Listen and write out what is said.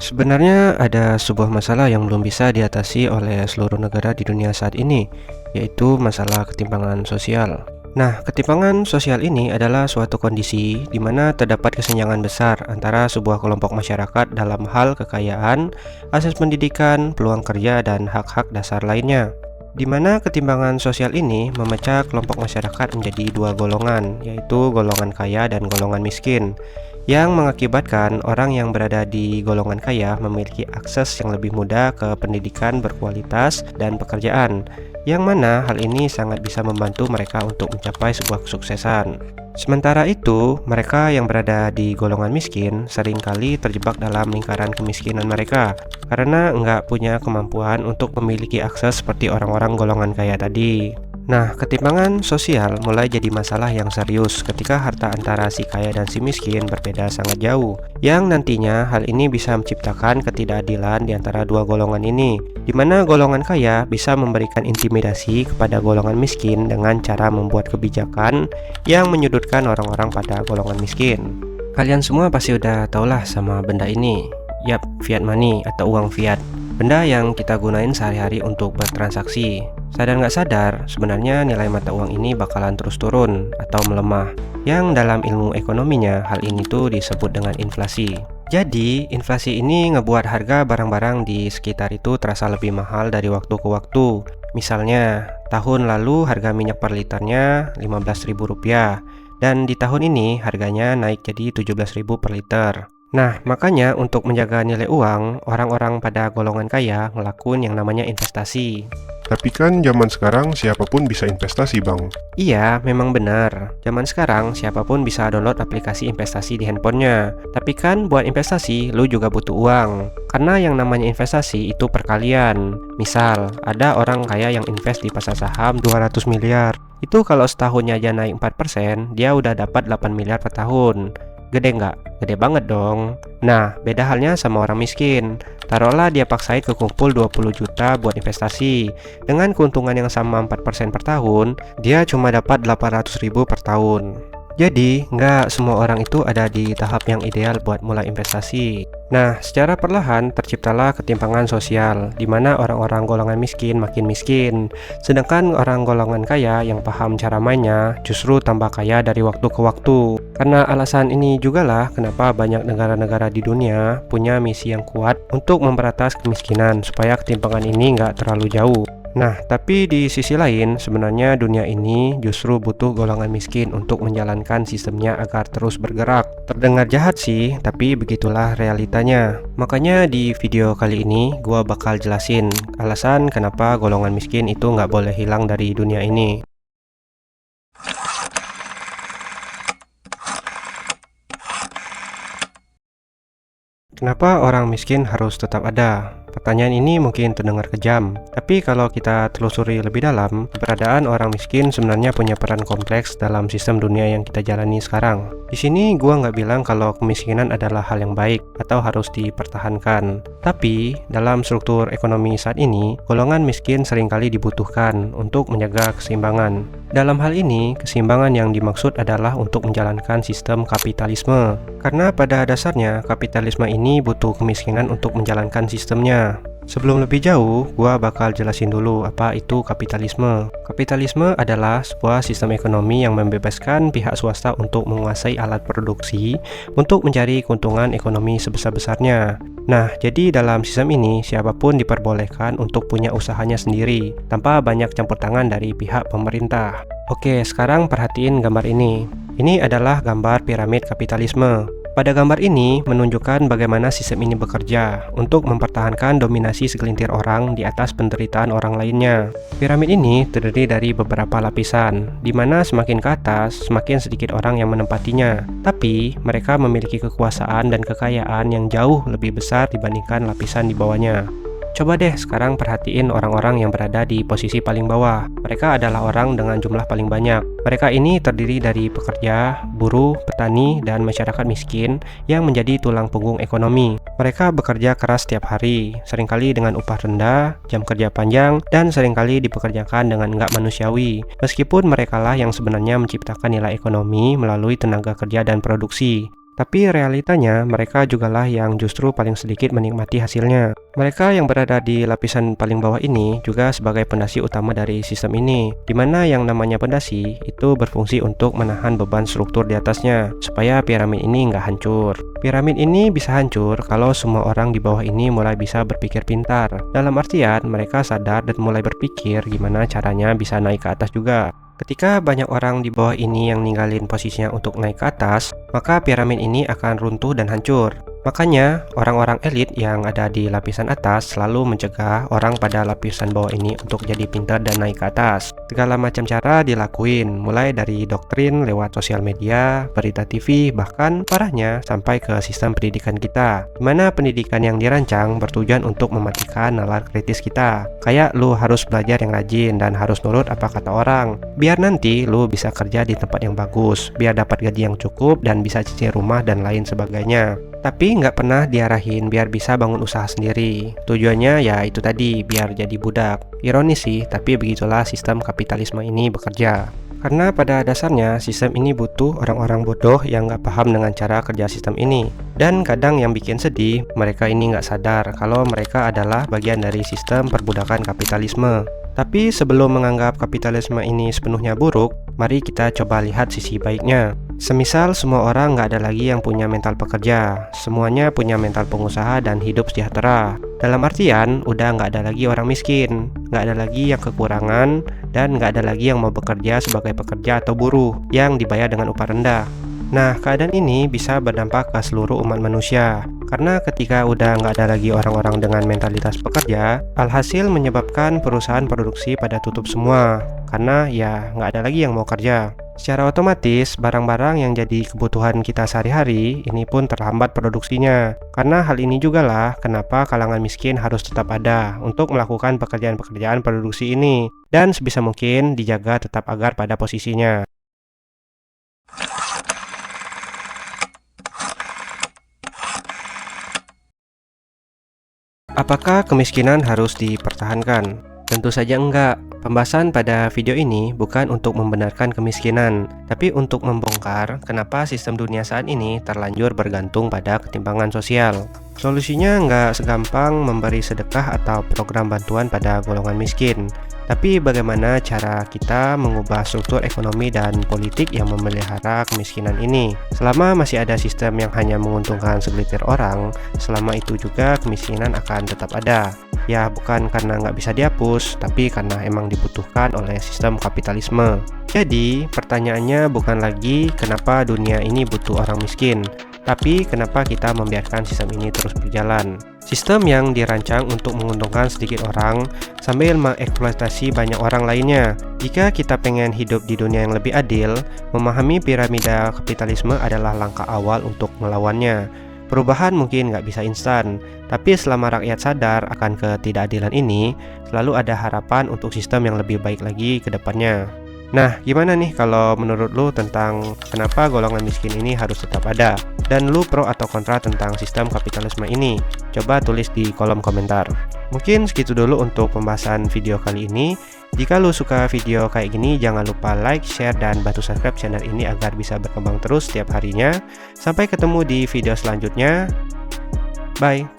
Sebenarnya ada sebuah masalah yang belum bisa diatasi oleh seluruh negara di dunia saat ini, yaitu masalah ketimpangan sosial. Nah, ketimpangan sosial ini adalah suatu kondisi di mana terdapat kesenjangan besar antara sebuah kelompok masyarakat dalam hal kekayaan, akses pendidikan, peluang kerja, dan hak-hak dasar lainnya. Di mana ketimpangan sosial ini memecah kelompok masyarakat menjadi dua golongan, yaitu golongan kaya dan golongan miskin, yang mengakibatkan orang yang berada di golongan kaya memiliki akses yang lebih mudah ke pendidikan berkualitas dan pekerjaan, yang mana hal ini sangat bisa membantu mereka untuk mencapai sebuah kesuksesan. Sementara itu, mereka yang berada di golongan miskin seringkali terjebak dalam lingkaran kemiskinan mereka karena nggak punya kemampuan untuk memiliki akses seperti orang-orang golongan kaya tadi. Nah, ketimpangan sosial mulai jadi masalah yang serius ketika harta antara si kaya dan si miskin berbeda sangat jauh, yang nantinya hal ini bisa menciptakan ketidakadilan di antara dua golongan ini, di mana golongan kaya bisa memberikan intimidasi kepada golongan miskin dengan cara membuat kebijakan yang menyudutkan orang-orang pada golongan miskin. Kalian semua pasti udah tahulah sama benda ini. Yap, fiat money atau uang fiat. Benda yang kita gunain sehari-hari untuk bertransaksi. Sadar nggak sadar, sebenarnya nilai mata uang ini bakalan terus turun atau melemah. Yang dalam ilmu ekonominya, hal ini tuh disebut dengan inflasi. Jadi, inflasi ini ngebuat harga barang-barang di sekitar itu terasa lebih mahal dari waktu ke waktu. Misalnya, tahun lalu harga minyak per liternya Rp15.000, dan di tahun ini harganya naik jadi Rp17.000 per liter. Nah, makanya untuk menjaga nilai uang, orang-orang pada golongan kaya ngelakuin yang namanya investasi. Tapi kan zaman sekarang siapapun bisa investasi, Bang. Iya, memang benar. Zaman sekarang siapapun bisa download aplikasi investasi di handphonenya. Tapi kan buat investasi, lu juga butuh uang. Karena yang namanya investasi itu perkalian. Misal, ada orang kaya yang invest di pasar saham 200 miliar. Itu kalau setahunnya aja naik 4%, dia udah dapat 8 miliar per tahun. Gede nggak? Gede banget dong. Nah, beda halnya sama orang miskin. Taruhlah dia paksain kekumpul 20 juta buat investasi. Dengan keuntungan yang sama 4% per tahun, dia cuma dapat 800.000 per tahun. Jadi, nggak semua orang itu ada di tahap yang ideal buat mulai investasi. Nah, secara perlahan terciptalah ketimpangan sosial, di mana orang-orang golongan miskin makin miskin, sedangkan orang golongan kaya yang paham cara mainnya justru tambah kaya dari waktu ke waktu. Karena alasan ini jugalah kenapa banyak negara-negara di dunia punya misi yang kuat untuk memberantas kemiskinan, supaya ketimpangan ini nggak terlalu jauh. Nah, tapi di sisi lain, sebenarnya dunia ini justru butuh golongan miskin untuk menjalankan sistemnya agar terus bergerak. Terdengar jahat sih, tapi begitulah realitanya. Makanya di video kali ini, gua bakal jelasin alasan kenapa golongan miskin itu nggak boleh hilang dari dunia ini. Kenapa orang miskin harus tetap ada? Pertanyaan ini mungkin terdengar kejam, tapi kalau kita telusuri lebih dalam, keberadaan orang miskin sebenarnya punya peran kompleks dalam sistem dunia yang kita jalani sekarang. Di sini gua nggak bilang kalau kemiskinan adalah hal yang baik atau harus dipertahankan. Tapi, dalam struktur ekonomi saat ini, golongan miskin seringkali dibutuhkan untuk menjaga keseimbangan. Dalam hal ini, keseimbangan yang dimaksud adalah untuk menjalankan sistem kapitalisme. Karena pada dasarnya, kapitalisme ini butuh kemiskinan untuk menjalankan sistemnya. Sebelum lebih jauh, gua bakal jelasin dulu apa itu kapitalisme. Kapitalisme adalah sebuah sistem ekonomi yang membebaskan pihak swasta untuk menguasai alat produksi untuk mencari keuntungan ekonomi sebesar-besarnya. Nah, jadi dalam sistem ini, siapapun diperbolehkan untuk punya usahanya sendiri, tanpa banyak campur tangan dari pihak pemerintah. Oke, sekarang perhatiin gambar ini. Ini adalah gambar piramid kapitalisme. Pada gambar ini menunjukkan bagaimana sistem ini bekerja untuk mempertahankan dominasi segelintir orang di atas penderitaan orang lainnya. Piramid ini terdiri dari beberapa lapisan, di mana semakin ke atas, semakin sedikit orang yang menempatinya. Tapi, mereka memiliki kekuasaan dan kekayaan yang jauh lebih besar dibandingkan lapisan di bawahnya. Coba deh sekarang perhatiin orang-orang yang berada di posisi paling bawah. Mereka adalah orang dengan jumlah paling banyak. Mereka ini terdiri dari pekerja, buruh, petani, dan masyarakat miskin yang menjadi tulang punggung ekonomi. Mereka bekerja keras setiap hari, seringkali dengan upah rendah, jam kerja panjang, dan seringkali dipekerjakan dengan nggak manusiawi. Meskipun merekalah yang sebenarnya menciptakan nilai ekonomi melalui tenaga kerja dan produksi. Tapi realitanya mereka jugalah yang justru paling sedikit menikmati hasilnya. Mereka yang berada di lapisan paling bawah ini juga sebagai pondasi utama dari sistem ini, di mana yang namanya pondasi itu berfungsi untuk menahan beban struktur di atasnya, supaya piramid ini nggak hancur. Piramid ini bisa hancur kalau semua orang di bawah ini mulai bisa berpikir pintar. Dalam artian, mereka sadar dan mulai berpikir gimana caranya bisa naik ke atas juga. Ketika banyak orang di bawah ini yang ninggalin posisinya untuk naik ke atas, maka piramid ini akan runtuh dan hancur. Makanya, orang-orang elit yang ada di lapisan atas selalu mencegah orang pada lapisan bawah ini untuk jadi pintar dan naik ke atas. Segala macam cara dilakuin, mulai dari doktrin lewat sosial media, berita TV, bahkan parahnya sampai ke sistem pendidikan kita, di mana pendidikan yang dirancang bertujuan untuk mematikan nalar kritis kita. Kayak lu harus belajar yang rajin dan harus nurut apa kata orang, biar nanti lu bisa kerja di tempat yang bagus, biar dapat gaji yang cukup dan bisa cicil rumah dan lain sebagainya. Tapi nggak pernah diarahin biar bisa bangun usaha sendiri. Tujuannya ya itu tadi, biar jadi budak. Ironis sih, tapi begitulah sistem kapitalisme ini bekerja. Karena pada dasarnya sistem ini butuh orang-orang bodoh yang nggak paham dengan cara kerja sistem ini. Dan kadang yang bikin sedih, mereka ini nggak sadar kalau mereka adalah bagian dari sistem perbudakan kapitalisme. Tapi sebelum menganggap kapitalisme ini sepenuhnya buruk, mari kita coba lihat sisi baiknya. Semisal semua orang nggak ada lagi yang punya mental pekerja, semuanya punya mental pengusaha dan hidup sejahtera. Dalam artian, udah nggak ada lagi orang miskin, nggak ada lagi yang kekurangan, dan nggak ada lagi yang mau bekerja sebagai pekerja atau buruh yang dibayar dengan upah rendah. Nah, keadaan ini bisa berdampak ke seluruh umat manusia. Karena ketika udah nggak ada lagi orang-orang dengan mentalitas pekerja, alhasil menyebabkan perusahaan produksi pada tutup semua. Karena ya nggak ada lagi yang mau kerja. Secara otomatis, barang-barang yang jadi kebutuhan kita sehari-hari ini pun terhambat produksinya. Karena hal ini juga lah kenapa kalangan miskin harus tetap ada untuk melakukan pekerjaan-pekerjaan produksi ini. Dan sebisa mungkin dijaga tetap agar pada posisinya. Apakah kemiskinan harus dipertahankan? Tentu saja enggak. Pembahasan pada video ini bukan untuk membenarkan kemiskinan, tapi untuk membongkar kenapa sistem dunia saat ini terlanjur bergantung pada ketimpangan sosial. Solusinya nggak segampang memberi sedekah atau program bantuan pada golongan miskin, tapi bagaimana cara kita mengubah struktur ekonomi dan politik yang memelihara kemiskinan ini. Selama masih ada sistem yang hanya menguntungkan segelintir orang, selama itu juga kemiskinan akan tetap ada. Ya bukan karena nggak bisa dihapus, tapi karena emang dibutuhkan oleh sistem kapitalisme. Jadi pertanyaannya bukan lagi kenapa dunia ini butuh orang miskin, tapi kenapa kita membiarkan sistem ini terus berjalan. Sistem yang dirancang untuk menguntungkan sedikit orang sambil mengeksploitasi banyak orang lainnya. Jika kita pengen hidup di dunia yang lebih adil, memahami piramida kapitalisme adalah langkah awal untuk melawannya. Perubahan mungkin nggak bisa instan, tapi selama rakyat sadar akan ketidakadilan ini, selalu ada harapan untuk sistem yang lebih baik lagi ke depannya. Nah, gimana nih kalau menurut lu tentang kenapa golongan miskin ini harus tetap ada? Dan lu pro atau kontra tentang sistem kapitalisme ini? Coba tulis di kolom komentar. Mungkin segitu dulu untuk pembahasan video kali ini. Jika lu suka video kayak gini, jangan lupa like, share, dan bantu subscribe channel ini agar bisa berkembang terus setiap harinya. Sampai ketemu di video selanjutnya. Bye!